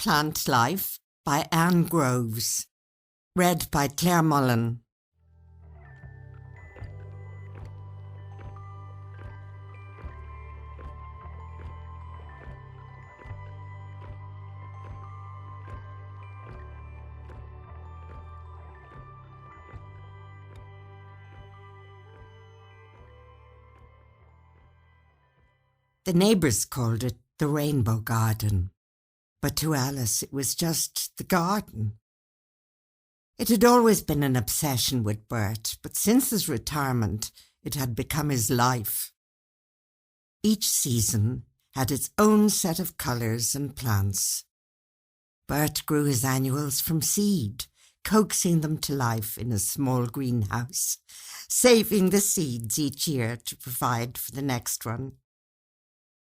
Plant Life by Anne Groves. Read by Claire Mullen. The neighbours called it the Rainbow Garden, but to Alice it was just the garden. It had always been an obsession with Bert, but since his retirement it had become his life. Each season had its own set of colours and plants. Bert grew his annuals from seed, coaxing them to life in a small greenhouse, saving the seeds each year to provide for the next one.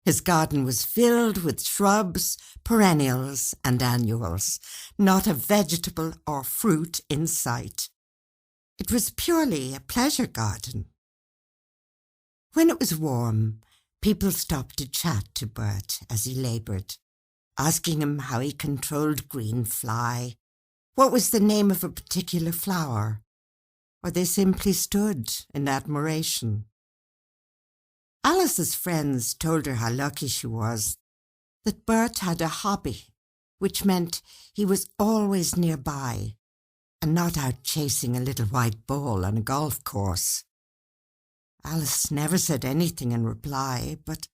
His garden was filled with shrubs, perennials and annuals, not a vegetable or fruit in sight. It was purely a pleasure garden. When it was warm, people stopped to chat to Bert as he laboured, asking him how he controlled green fly, what was the name of a particular flower, or they simply stood in admiration. Alice's friends told her how lucky she was that Bert had a hobby, which meant he was always nearby and not out chasing a little white ball on a golf course. Alice never said anything in reply, but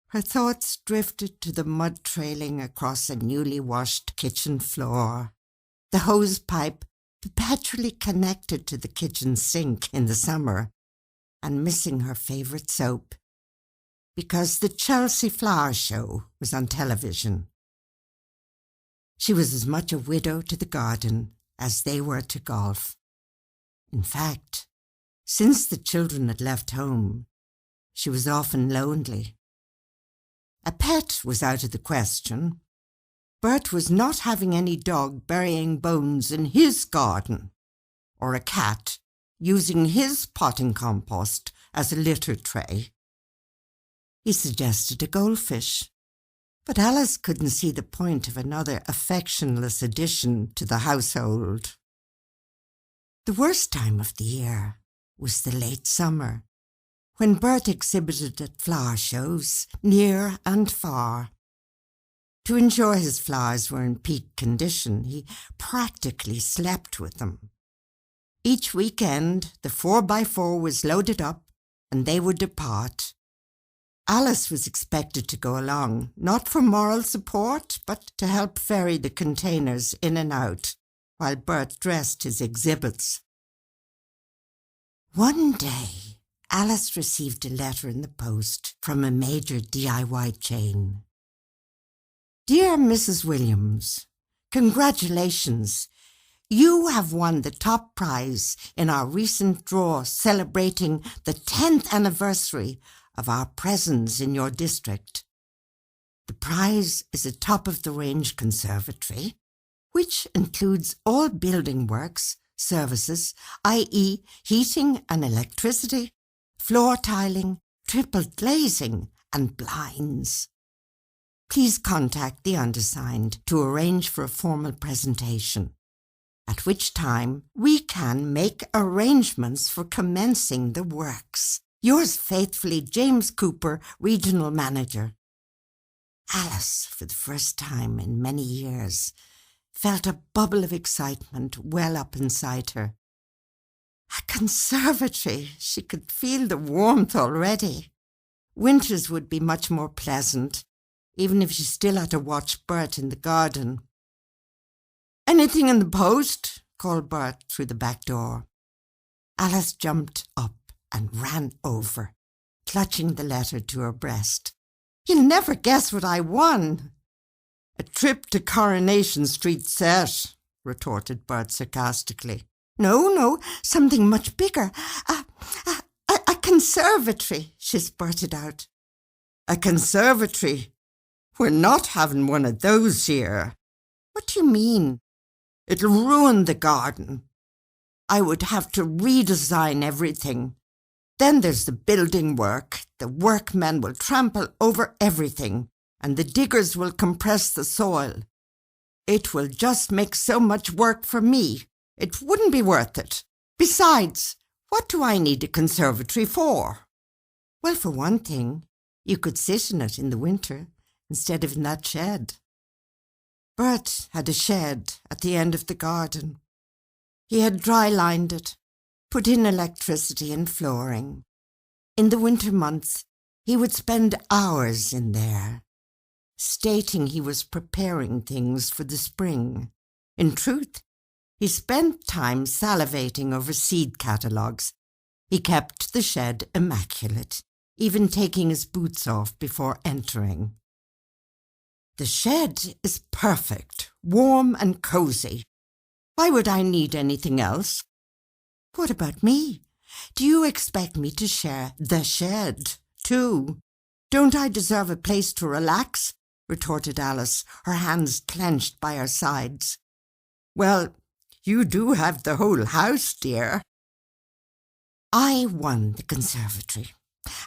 her thoughts drifted to the mud trailing across a newly washed kitchen floor, the hose pipe perpetually connected to the kitchen sink in the summer, and missing her favourite soap, because the Chelsea Flower Show was on television. She was as much a widow to the garden as they were to golf. In fact, since the children had left home, she was often lonely. A pet was out of the question. Bert was not having any dog burying bones in his garden, or a cat using his potting compost as a litter tray. He suggested a goldfish, but Alice couldn't see the point of another affectionless addition to the household. The worst time of the year was the late summer, when Bert exhibited at flower shows near and far. To ensure his flowers were in peak condition, he practically slept with them. Each weekend, the 4x4 was loaded up and they would depart. Alice was expected to go along, not for moral support, but to help ferry the containers in and out, while Bert dressed his exhibits. One day, Alice received a letter in the post from a major DIY chain. Dear Mrs. Williams, congratulations. You have won the top prize in our recent draw celebrating the 10th anniversary of our presence in your district. The prize is a top-of-the-range conservatory, which includes all building works, services, i.e. heating and electricity, floor tiling, triple glazing and blinds. Please contact the undersigned to arrange for a formal presentation, at which time we can make arrangements for commencing the works. Yours faithfully, James Cooper, Regional Manager. Alice, for the first time in many years, felt a bubble of excitement well up inside her. A conservatory! She could feel the warmth already. Winters would be much more pleasant, even if she still had to watch Bert in the garden. Anything in the post? Called Bert through the back door. Alice jumped up and ran over, clutching the letter to her breast. You'll never guess what I won. A trip to Coronation Street set, retorted Bert sarcastically. No, something much bigger. A conservatory, she spurted out. A conservatory? We're not having one of those here. What do you mean? It'll ruin the garden. I would have to redesign everything. Then there's the building work. The workmen will trample over everything, and the diggers will compress the soil. It will just make so much work for me. It wouldn't be worth it. Besides, what do I need a conservatory for? Well, for one thing, you could sit in it in the winter instead of in that shed. Bert had a shed at the end of the garden. He had dry-lined it, put in electricity and flooring. In the winter months, he would spend hours in there, stating he was preparing things for the spring. In truth, he spent time salivating over seed catalogues. He kept the shed immaculate, even taking his boots off before entering. The shed is perfect, warm and cozy. Why would I need anything else? What about me? Do you expect me to share the shed, too? Don't I deserve a place to relax? Retorted Alice, her hands clenched by her sides. Well, you do have the whole house, dear. I won the conservatory,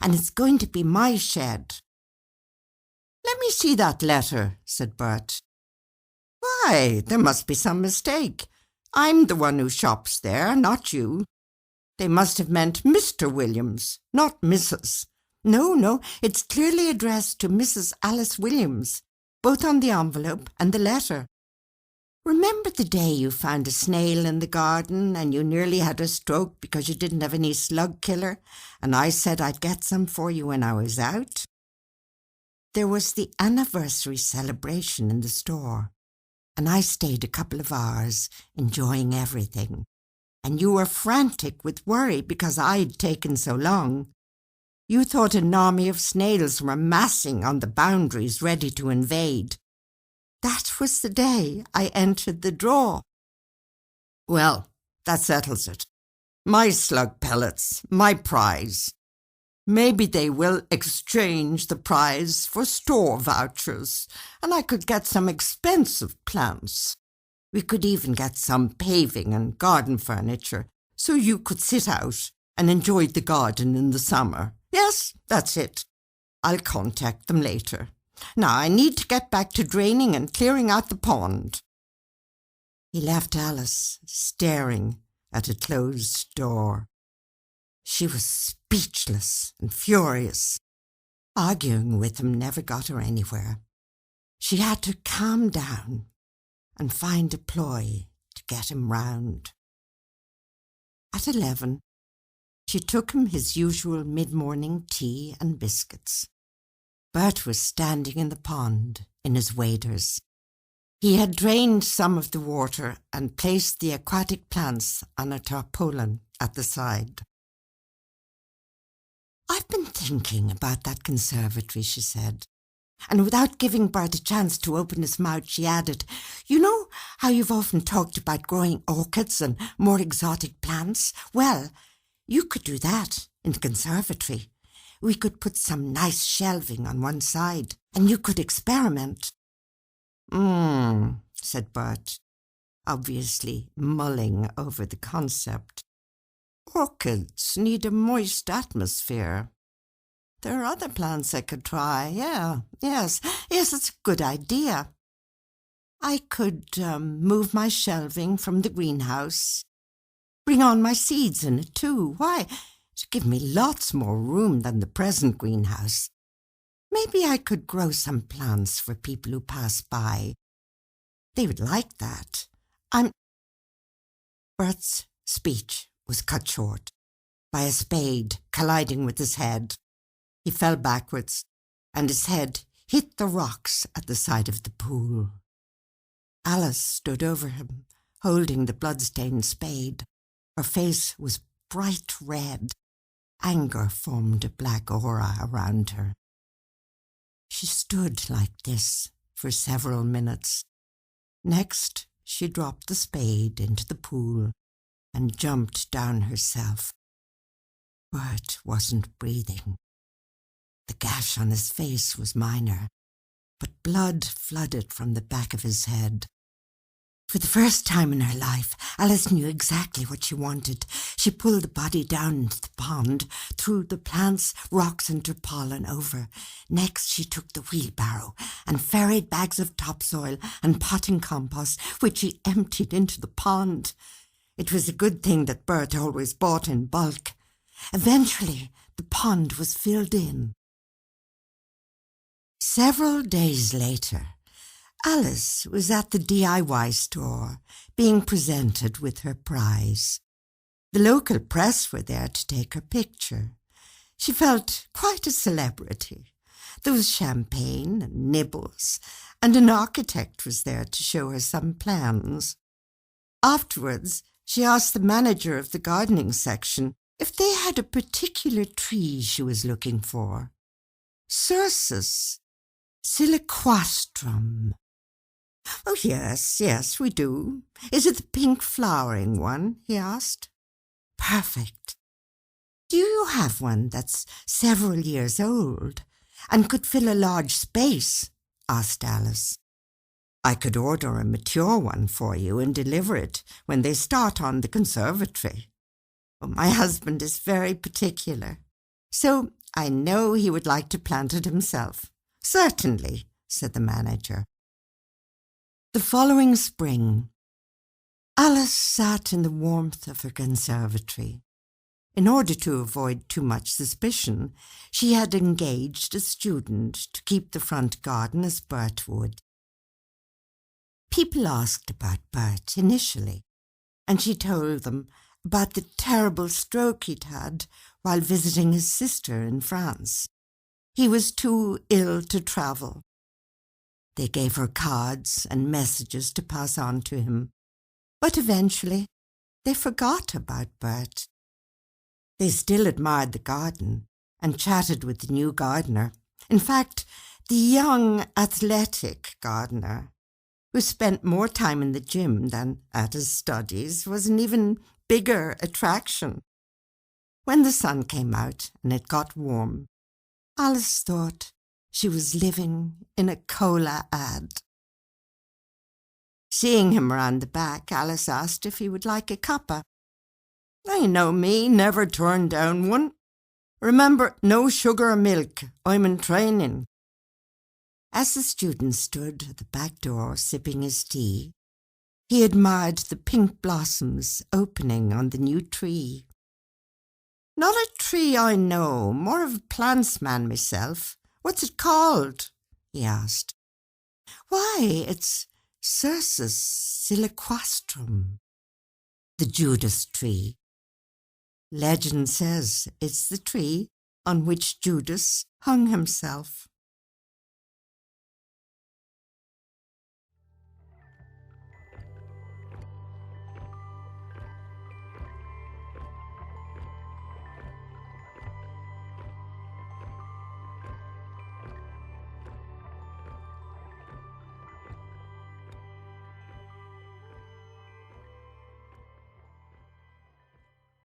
and it's going to be my shed. Let me see that letter, said Bert. Why, there must be some mistake. I'm the one who shops there, not you. They must have meant Mr. Williams, not Mrs. No, it's clearly addressed to Mrs. Alice Williams, both on the envelope and the letter. Remember the day you found a snail in the garden and you nearly had a stroke because you didn't have any slug killer, and I said I'd get some for you when I was out? There was the anniversary celebration in the store, and I stayed a couple of hours enjoying everything. And you were frantic with worry because I'd taken so long. You thought an army of snails were massing on the boundaries ready to invade. That was the day I entered the draw. Well, that settles it. My slug pellets, my prize. Maybe they will exchange the prize for store vouchers, and I could get some expensive plants. We could even get some paving and garden furniture, so you could sit out and enjoy the garden in the summer. Yes, that's it. I'll contact them later. Now I need to get back to draining and clearing out the pond. He left Alice staring at a closed door. She was speechless and furious. Arguing with him never got her anywhere. She had to calm down and find a ploy to get him round. At 11, she took him his usual mid-morning tea and biscuits. Bert was standing in the pond in his waders. He had drained some of the water and placed the aquatic plants on a tarpaulin at the side. I've been thinking about that conservatory, she said. And without giving Bert a chance to open his mouth, she added, You know how you've often talked about growing orchids and more exotic plants? Well, you could do that in the conservatory. We could put some nice shelving on one side, and you could experiment. Said Bert, obviously mulling over the concept. Orchids need a moist atmosphere. There are other plants I could try, Yes, it's a good idea. I could move my shelving from the greenhouse, bring on my seeds in it too. Why, it'd give me lots more room than the present greenhouse. Maybe I could grow some plants for people who pass by. They would like that. Bert's speech was cut short by a spade colliding with his head. He fell backwards, and his head hit the rocks at the side of the pool. Alice stood over him, holding the blood-stained spade. Her face was bright red. Anger formed a black aura around her. She stood like this for several minutes. Next, she dropped the spade into the pool and jumped down herself. Bert wasn't breathing. The gash on his face was minor, but blood flooded from the back of his head. For the first time in her life, Alice knew exactly what she wanted. She pulled the body down into the pond, threw the plants, rocks and tarpaulin over. Next she took the wheelbarrow and ferried bags of topsoil and potting compost, which she emptied into the pond. It was a good thing that Bert always bought in bulk. Eventually, the pond was filled in. Several days later, Alice was at the DIY store, being presented with her prize. The local press were there to take her picture. She felt quite a celebrity. There was champagne and nibbles, and an architect was there to show her some plans. Afterwards, she asked the manager of the gardening section if they had a particular tree she was looking for. Cercis siliquastrum. Oh, yes, we do. Is it the pink flowering one? He asked. Perfect. Do you have one that's several years old and could fill a large space? Asked Alice. I could order a mature one for you and deliver it when they start on the conservatory. But my husband is very particular, so I know he would like to plant it himself. Certainly, said the manager. The following spring, Alice sat in the warmth of her conservatory. In order to avoid too much suspicion, she had engaged a student to keep the front garden as Bert would. People asked about Bert initially, and she told them about the terrible stroke he'd had while visiting his sister in France. He was too ill to travel. They gave her cards and messages to pass on to him, but eventually they forgot about Bert. They still admired the garden and chatted with the new gardener. In fact, the young, athletic gardener, who spent more time in the gym than at his studies, was an even bigger attraction. When the sun came out and it got warm, Alice thought she was living in a cola ad. Seeing him round the back, Alice asked if he would like a cuppa. I know me, never turn down one. Remember, no sugar or milk. I'm in training. As the student stood at the back door sipping his tea, he admired the pink blossoms opening on the new tree. Not a tree I know, more of a plants man myself. What's it called? He asked. Why, it's Cercis siliquastrum, the Judas tree. Legend says it's the tree on which Judas hung himself.